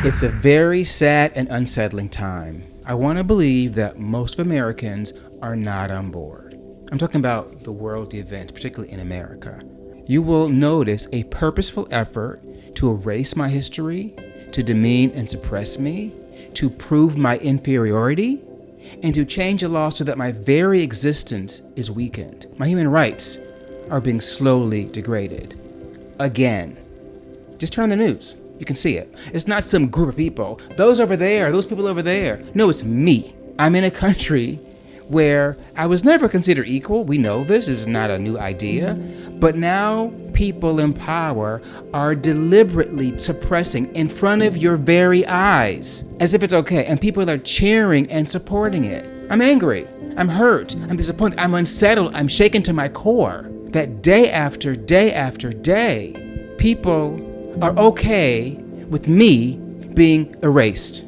It's a very sad and unsettling time. I want to believe that most Americans are not on board. I'm talking about the world events, particularly in America. You will notice a purposeful effort to erase my history, to demean and suppress me, to prove my inferiority, and to change the law so that my very existence is weakened. My human rights are being slowly degraded. Again. Just turn on the news. You can see it. It's not some group of people. Those over there, those people over there. No, it's me. I'm in a country where I was never considered equal. We know this is not a new idea. But now people in power are deliberately suppressing in front of your very eyes as if it's okay. And people are cheering and supporting it. I'm angry. I'm hurt. I'm disappointed. I'm unsettled. I'm shaken to my core that day after day after day, people are okay with me being erased,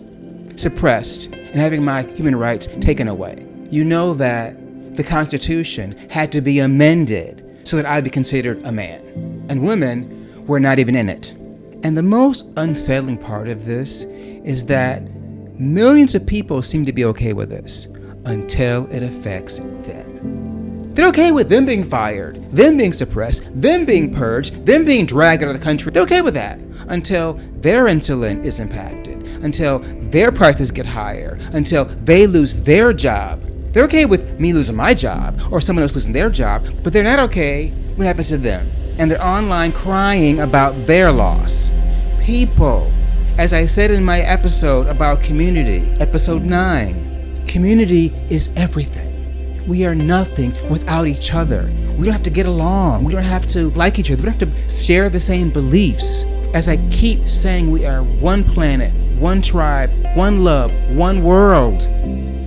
suppressed, and having my human rights taken away. You know that the Constitution had to be amended so that I'd be considered a man, and women were not even in it. And the most unsettling part of this is that millions of people seem to be okay with this until it affects them. They're okay with them being fired, them being suppressed, them being purged, them being dragged out of the country. They're okay with that until their insulin is impacted, until their prices get higher, until they lose their job. They're okay with me losing my job or someone else losing their job, but they're not okay what happens to them. And they're online crying about their loss. People, as I said in my episode about community, episode 9, community is everything. We are nothing without each other. We don't have to get along. We don't have to like each other. We don't have to share the same beliefs. As I keep saying, we are one planet, one tribe, one love, one world,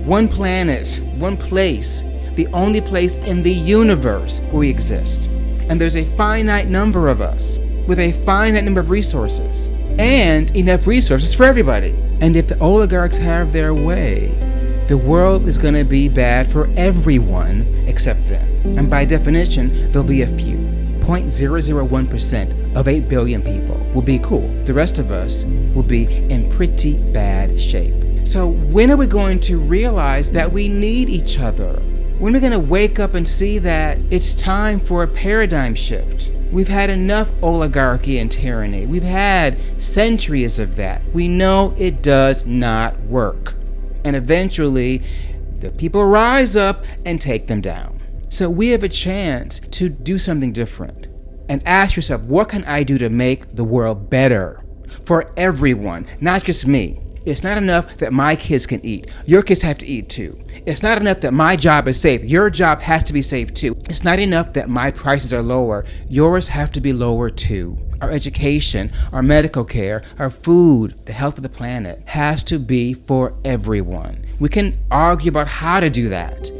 one planet, one place, the only place in the universe where we exist. And there's a finite number of us with a finite number of resources and enough resources for everybody. And if the oligarchs have their way, the world is going to be bad for everyone except them. And by definition, there'll be a few. 0.001% of 8 billion people will be cool. The rest of us will be in pretty bad shape. So when are we going to realize that we need each other? When are we going to wake up and see that it's time for a paradigm shift? We've had enough oligarchy and tyranny. We've had centuries of that. We know it does not work. And eventually, the people rise up and take them down. So we have a chance to do something different. And ask yourself, what can I do to make the world better for everyone, not just me? It's not enough that my kids can eat. Your kids have to eat too. It's not enough that my job is safe. Your job has to be safe too. It's not enough that my prices are lower. Yours have to be lower too. Our education, our medical care, our food, the health of the planet has to be for everyone. We can argue about how to do that,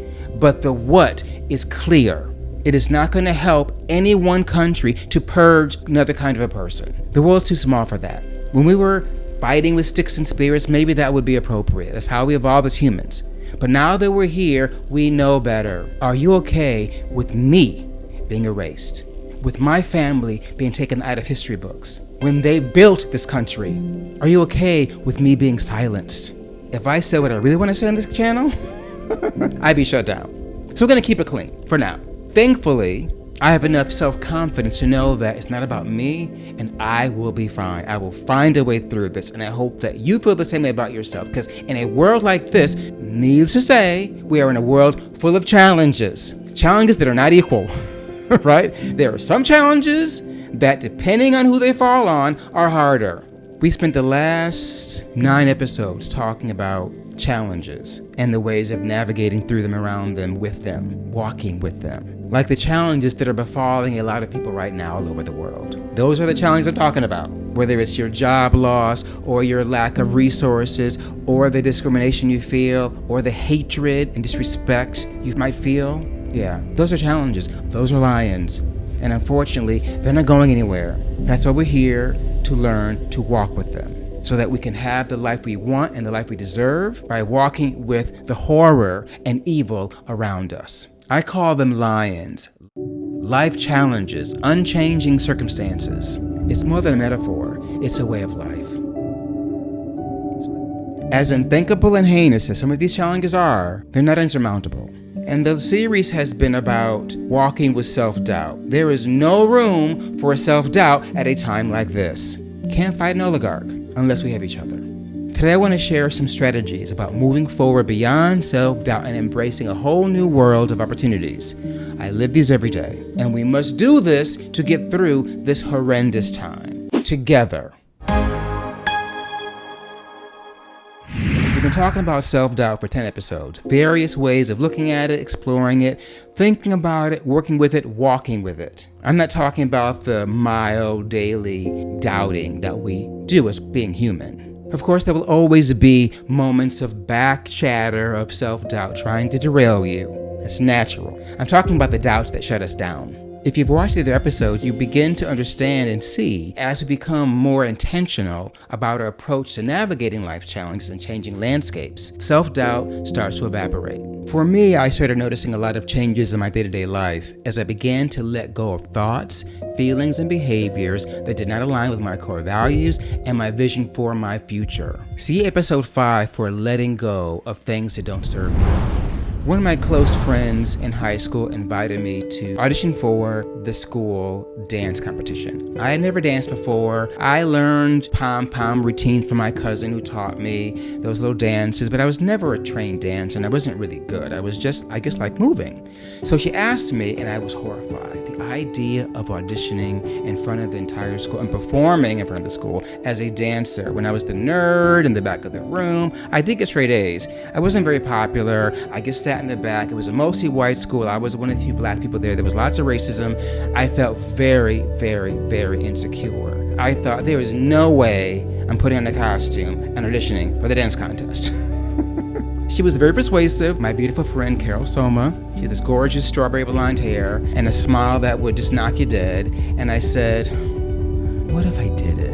but the what is clear. It is not going to help any one country to purge another kind of a person. The world's too small for that. When we were fighting with sticks and spears, maybe that would be appropriate. That's how we evolved as humans. But now that we're here, we know better. Are you okay with me being erased? With my family being taken out of history books? When they built this country, are you okay with me being silenced? If I said what I really want to say on this channel, I'd be shut down. So we're going to keep it clean for now. Thankfully, I have enough self-confidence to know that it's not about me and I will be fine. I will find a way through this, and I hope that you feel the same way about yourself, because in a world like this, needless to say, we are in a world full of challenges that are not equal, right? There are some challenges that, depending on who they fall on, are harder. We spent the last 9 episodes talking about challenges and the ways of navigating through them, around them, with them, walking with them. Like the challenges that are befalling a lot of people right now all over the world. Those are the challenges I'm talking about. Whether it's your job loss, or your lack of resources, or the discrimination you feel, or the hatred and disrespect you might feel. Yeah, those are challenges. Those are lions. And unfortunately, they're not going anywhere. That's why we're here, to learn to walk with them, so that we can have the life we want and the life we deserve by walking with the horror and evil around us. I call them lions. Life challenges, unchanging circumstances. It's more than a metaphor, it's a way of life. As unthinkable and heinous as some of these challenges are, they're not insurmountable. And the series has been about walking with self-doubt. There is no room for self-doubt at a time like this. Can't fight an oligarch unless we have each other. Today I want to share some strategies about moving forward beyond self-doubt and embracing a whole new world of opportunities. I live these every day, and we must do this to get through this horrendous time. Together. We've been talking about self-doubt for 10 episodes. Various ways of looking at it, exploring it, thinking about it, working with it, walking with it. I'm not talking about the mild daily doubting that we do as being human. Of course, there will always be moments of back chatter of self-doubt trying to derail you. It's natural. I'm talking about the doubts that shut us down. If you've watched the other episodes, you begin to understand and see as we become more intentional about our approach to navigating life challenges and changing landscapes, self-doubt starts to evaporate. For me, I started noticing a lot of changes in my day-to-day life as I began to let go of thoughts, feelings, and behaviors that did not align with my core values and my vision for my future. See episode 5 for letting go of things that don't serve you. One of my close friends in high school invited me to audition for the school dance competition. I had never danced before. I learned pom-pom routine from my cousin who taught me those little dances, but I was never a trained dancer and I wasn't really good. I was just, I guess, like moving. So she asked me and I was horrified. The idea of auditioning in front of the entire school and performing in front of the school as a dancer when I was the nerd in the back of the room. I did get straight A's. I wasn't very popular. I just sat in the back. It was a mostly white school. I was one of the few black people there. There was lots of racism. I felt very, very, very insecure. I thought there is no way I'm putting on a costume and auditioning for the dance contest. She was very persuasive. My beautiful friend Carol Soma. She had this gorgeous strawberry blonde hair and a smile that would just knock you dead. And I said, what if I did it?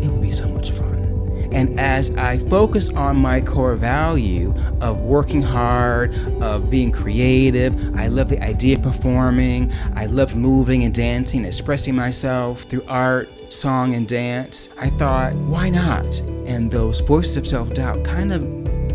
It would be so much fun. And as I focused on my core value of working hard, of being creative, I loved the idea of performing, I loved moving and dancing, expressing myself through art, song, and dance, I thought, why not? And those voices of self-doubt kind of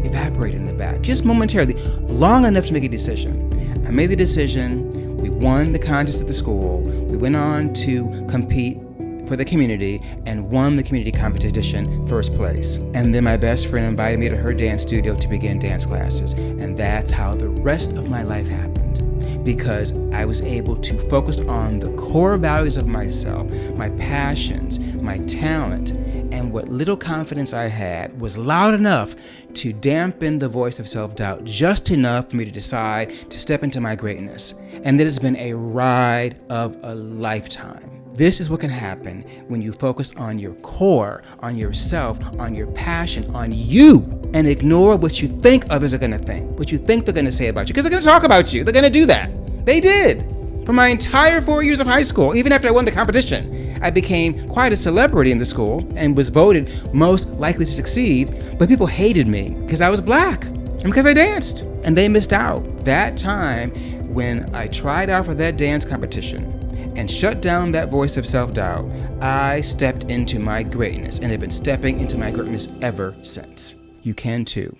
evaporated in the back, just momentarily, long enough to make a decision. I made the decision, we won the contest at the school, we went on to compete for the community and won the community competition first place. And then my best friend invited me to her dance studio to begin dance classes. And that's how the rest of my life happened. Because I was able to focus on the core values of myself, my passions, my talent, and what little confidence I had was loud enough to dampen the voice of self-doubt just enough for me to decide to step into my greatness. And it has been a ride of a lifetime. This is what can happen when you focus on your core, on yourself, on your passion, on you, and ignore what you think others are going to think, what you think they're going to say about you, because they're going to talk about you. They're going to do that. They did. For my entire 4 years of high school, even after I won the competition, I became quite a celebrity in the school and was voted most likely to succeed, but people hated me because I was black and because I danced, and they missed out. That time when I tried out for that dance competition and shut down that voice of self-doubt, I stepped into my greatness and have been stepping into my greatness ever since. You can too.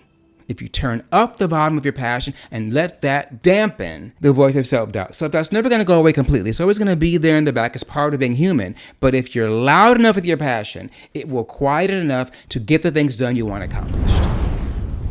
If you turn up the volume of your passion and let that dampen the voice of self-doubt. Self-doubt's never going to go away completely. It's always going to be there in the back as part of being human. But if you're loud enough with your passion, it will quiet it enough to get the things done you want accomplished.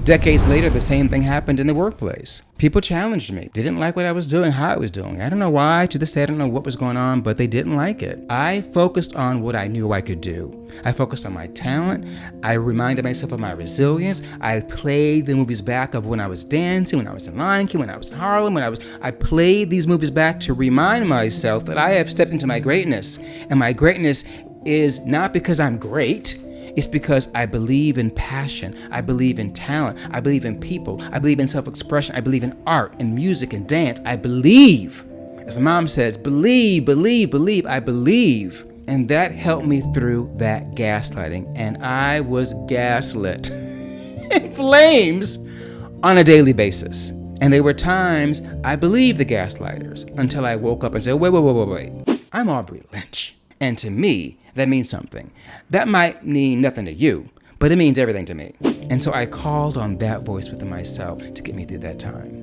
Decades later, the same thing happened in the workplace. People challenged me. They didn't like what I was doing, how I was doing. I don't know why. To this day, I don't know what was going on, but they didn't like it. I focused on what I knew I could do. I focused on my talent. I reminded myself of my resilience. I played the movies back of when I was dancing, when I was in Lion King, when I was in Harlem, I played these movies back to remind myself that I have stepped into my greatness. And my greatness is not because I'm great. It's because I believe in passion. I believe in talent. I believe in people. I believe in self-expression. I believe in art and music and dance. I believe. As my mom says, believe, believe, believe. I believe. And that helped me through that gaslighting. And I was gaslit in flames on a daily basis. And there were times I believed the gaslighters until I woke up and said, wait. I'm Aubrey Lynch. And to me, that means something. That might mean nothing to you, but it means everything to me. And so I called on that voice within myself to get me through that time.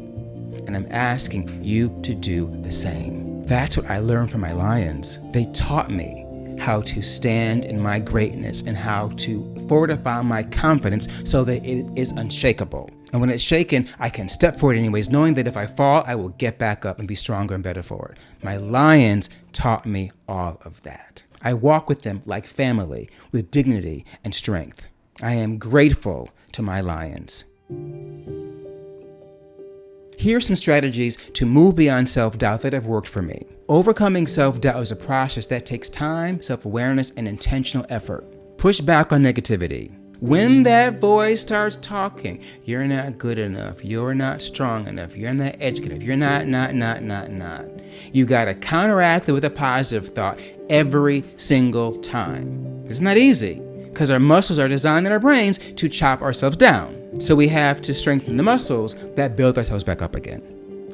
And I'm asking you to do the same. That's what I learned from my lions. They taught me how to stand in my greatness and how to fortify my confidence so that it is unshakable. And when it's shaken, I can step forward anyways, knowing that if I fall, I will get back up and be stronger and better for it. My lions taught me all of that. I walk with them like family, with dignity and strength. I am grateful to my lions. Here are some strategies to move beyond self-doubt that have worked for me. Overcoming self-doubt is a process that takes time, self-awareness, and intentional effort. Push back on negativity. When that voice starts talking, you're not good enough, you're not strong enough, you're not educated, you're not. You gotta counteract it with a positive thought every single time. It's not easy, because our muscles are designed in our brains to chop ourselves down. So we have to strengthen the muscles that build ourselves back up again.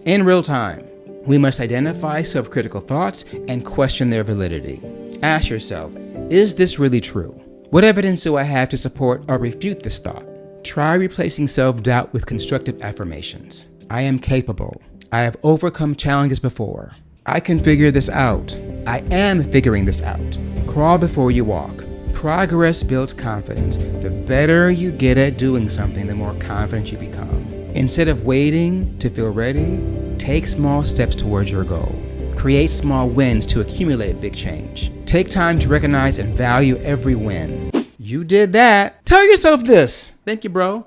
In real time, we must identify self-critical thoughts and question their validity. Ask yourself, is this really true? What evidence do I have to support or refute this thought? Try replacing self-doubt with constructive affirmations. I am capable. I have overcome challenges before. I can figure this out. I am figuring this out. Crawl before you walk. Progress builds confidence. The better you get at doing something, the more confident you become. Instead of waiting to feel ready, take small steps towards your goal. Create small wins to accumulate big change. Take time to recognize and value every win. You did that. Tell yourself this. Thank you, bro.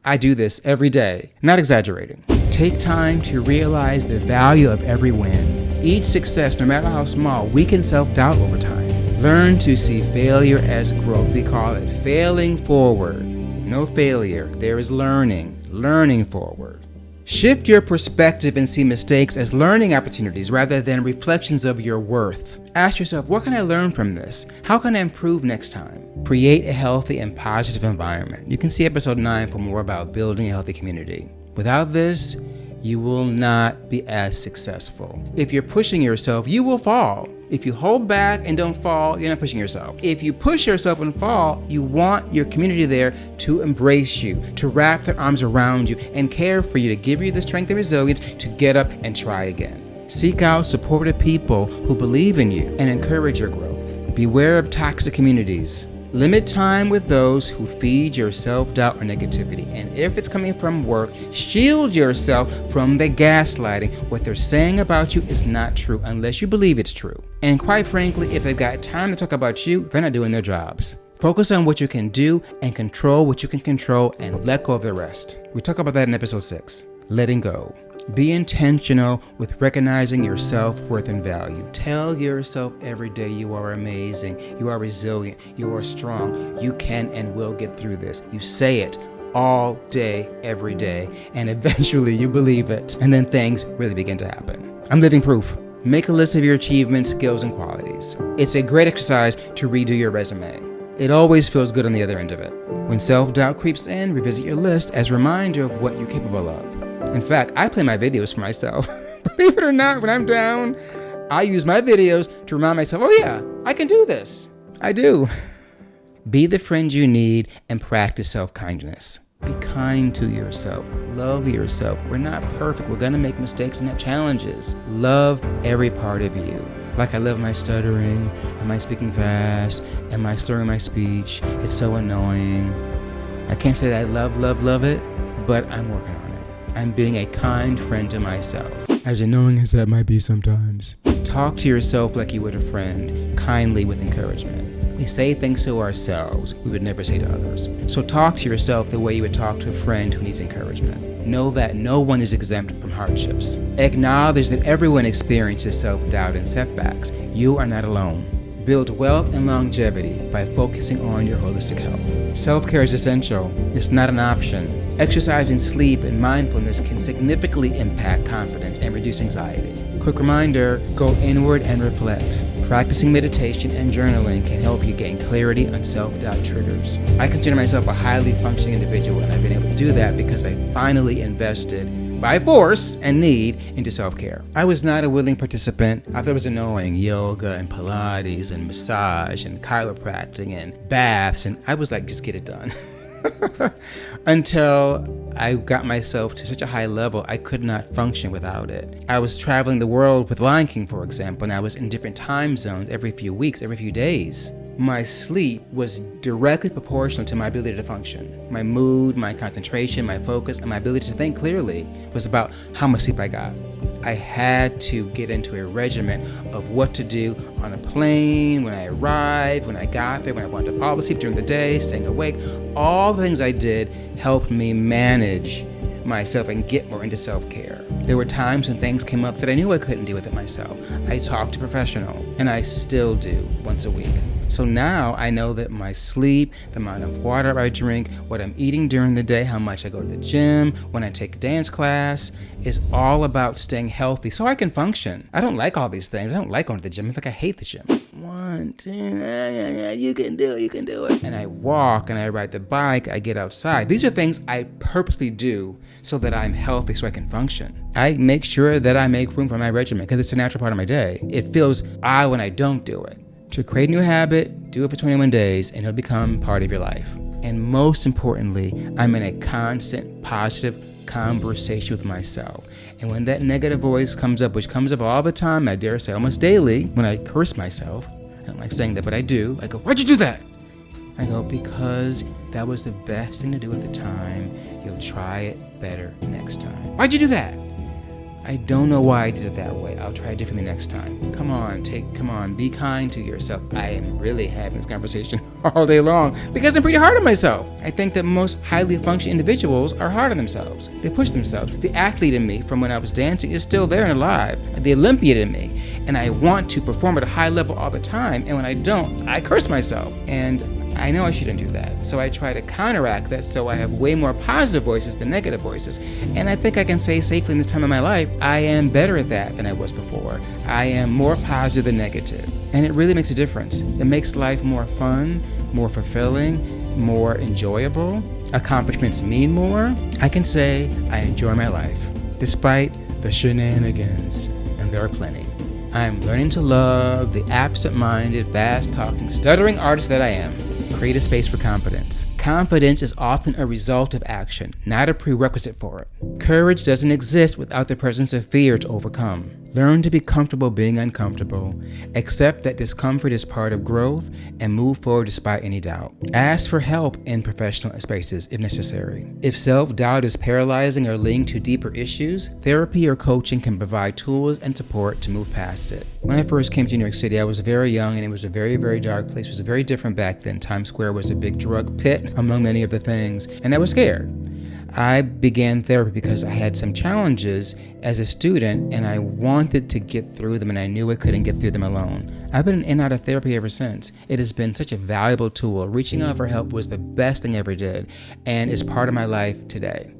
I do this every day. Not exaggerating. Take time to realize the value of every win. Each success, no matter how small, weakens self-doubt over time. Learn to see failure as growth. We call it failing forward. No failure. There is learning forward. Shift your perspective and see mistakes as learning opportunities rather than reflections of your worth. Ask yourself, what can I learn from this? How can I improve next time? Create a healthy and positive environment. You can see episode 9 for more about building a healthy community. Without this, you will not be as successful. If you're pushing yourself, you will fall. If you hold back and don't fall, you're not pushing yourself. If you push yourself and fall, you want your community there to embrace you, to wrap their arms around you and care for you, to give you the strength and resilience to get up and try again. Seek out supportive people who believe in you and encourage your growth. Beware of toxic communities. Limit time with those who feed your self-doubt or negativity. And if it's coming from work, shield yourself from the gaslighting. What they're saying about you is not true unless you believe it's true. And quite frankly, if they've got time to talk about you, they're not doing their jobs. Focus on what you can do and control what you can control and let go of the rest. We talk about that in episode 6, letting go. Be intentional with recognizing your self-worth and value. Tell yourself every day you are amazing, you are resilient, you are strong, you can and will get through this. You say it all day, every day, and eventually you believe it, and then things really begin to happen. I'm living proof. Make a list of your achievements, skills, and qualities. It's a great exercise to redo your resume. It always feels good on the other end of it. When self-doubt creeps in, revisit your list as a reminder of what you're capable of. In fact, I play my videos for myself. Believe it or not, when I'm down, I use my videos to remind myself, oh yeah, I can do this. I do. Be the friend you need and practice self-kindness. Be kind to yourself. Love yourself. We're not perfect. We're going to make mistakes and have challenges. Love every part of you. Like I love my stuttering, am I speaking fast, am I slurring my speech? It's so annoying. I can't say that I love it, but I'm working on it. I'm being a kind friend to myself, as annoying as that might be sometimes. Talk to yourself like you would a friend, kindly with encouragement. We say things to ourselves we would never say to others. So talk to yourself the way you would talk to a friend who needs encouragement. Know that no one is exempt from hardships. Acknowledge that everyone experiences self-doubt and setbacks. You are not alone. Build wealth and longevity by focusing on your holistic health. Self-care is essential. It's not an option. Exercise and sleep and mindfulness can significantly impact confidence and reduce anxiety. Quick reminder, go inward and reflect. Practicing meditation and journaling can help you gain clarity on self-doubt triggers. I consider myself a highly functioning individual, and I've been able to do that because I finally invested by force and need into self-care. I was not a willing participant. I thought it was annoying. Yoga and Pilates and massage and chiropractic and baths. And I was like, just get it done. Until I got myself to such a high level, I could not function without it. I was traveling the world with Lion King, for example, and I was in different time zones every few weeks, every few days. My sleep was directly proportional to my ability to function. My mood, my concentration, my focus, and my ability to think clearly was about how much sleep I got. I had to get into a regimen of what to do on a plane, when I arrived, when I got there, when I wanted to fall asleep during the day, staying awake. All the things I did helped me manage myself and get more into self-care. There were times when things came up that I knew I couldn't deal with it myself. I talked to a professional, and I still do once a week. So now I know that my sleep, the amount of water I drink, what I'm eating during the day, how much I go to the gym, when I take a dance class, is all about staying healthy so I can function. I don't like all these things. I don't like going to the gym. In fact, I hate the gym. 1, 2, you can do it, you can do it. And I walk and I ride the bike, I get outside. These are things I purposely do so that I'm healthy so I can function. I make sure that I make room for my regimen because it's a natural part of my day. It feels odd when I don't do it. To create a new habit, do it for 21 days and it'll become part of your life. And most importantly, I'm in a constant positive conversation with myself. And when that negative voice comes up, which comes up all the time, I dare say almost daily, when I curse myself, I don't like saying that, but I do. I go, why'd you do that? I go, because that was the best thing to do at the time. You'll try it better next time. Why'd you do that? I don't know why I did it that way. I'll try it differently next time. Come on, be kind to yourself. I am really having this conversation all day long because I'm pretty hard on myself. I think that most highly functioning individuals are hard on themselves. They push themselves. The athlete in me from when I was dancing is still there and alive. The Olympian in me. And I want to perform at a high level all the time. And when I don't, I curse myself. And I know I shouldn't do that. So I try to counteract that so I have way more positive voices than negative voices. And I think I can say safely in this time of my life, I am better at that than I was before. I am more positive than negative. And it really makes a difference. It makes life more fun, more fulfilling, more enjoyable. Accomplishments mean more. I can say I enjoy my life, despite the shenanigans, and there are plenty. I am learning to love the absent-minded, fast-talking, stuttering artist that I am. Create a space for confidence. Confidence is often a result of action, not a prerequisite for it. Courage doesn't exist without the presence of fear to overcome. Learn to be comfortable being uncomfortable. Accept that discomfort is part of growth and move forward despite any doubt. Ask for help in professional spaces if necessary. If self-doubt is paralyzing or linked to deeper issues, therapy or coaching can provide tools and support to move past it. When I first came to New York City, I was very young and it was a very, very dark place. It was very different back then. Times Square was a big drug pit, among many other things, and I was scared. I began therapy because I had some challenges as a student and I wanted to get through them and I knew I couldn't get through them alone. I've been in and out of therapy ever since. It has been such a valuable tool. Reaching out for help was the best thing I ever did and is part of my life today.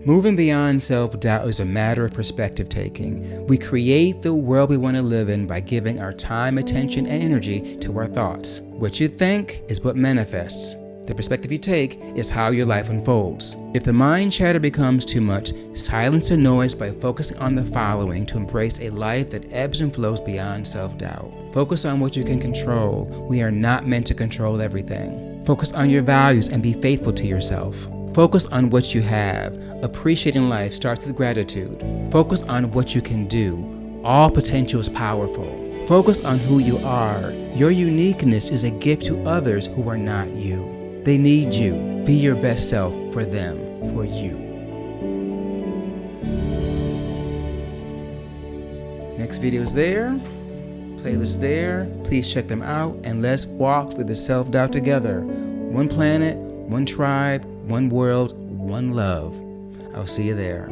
Moving beyond self-doubt is a matter of perspective taking. We create the world we want to live in by giving our time, attention, and energy to our thoughts. What you think is what manifests. The perspective you take is how your life unfolds. If the mind chatter becomes too much, silence the noise by focusing on the following to embrace a life that ebbs and flows beyond self-doubt. Focus on what you can control. We are not meant to control everything. Focus on your values and be faithful to yourself. Focus on what you have. Appreciating life starts with gratitude. Focus on what you can do. All potential is powerful. Focus on who you are. Your uniqueness is a gift to others who are not you. They need you. Be your best self for them, for you. Next video is there. Playlist there. Please check them out and let's walk through the self-doubt together. One planet, one tribe, one world, one love. I'll see you there.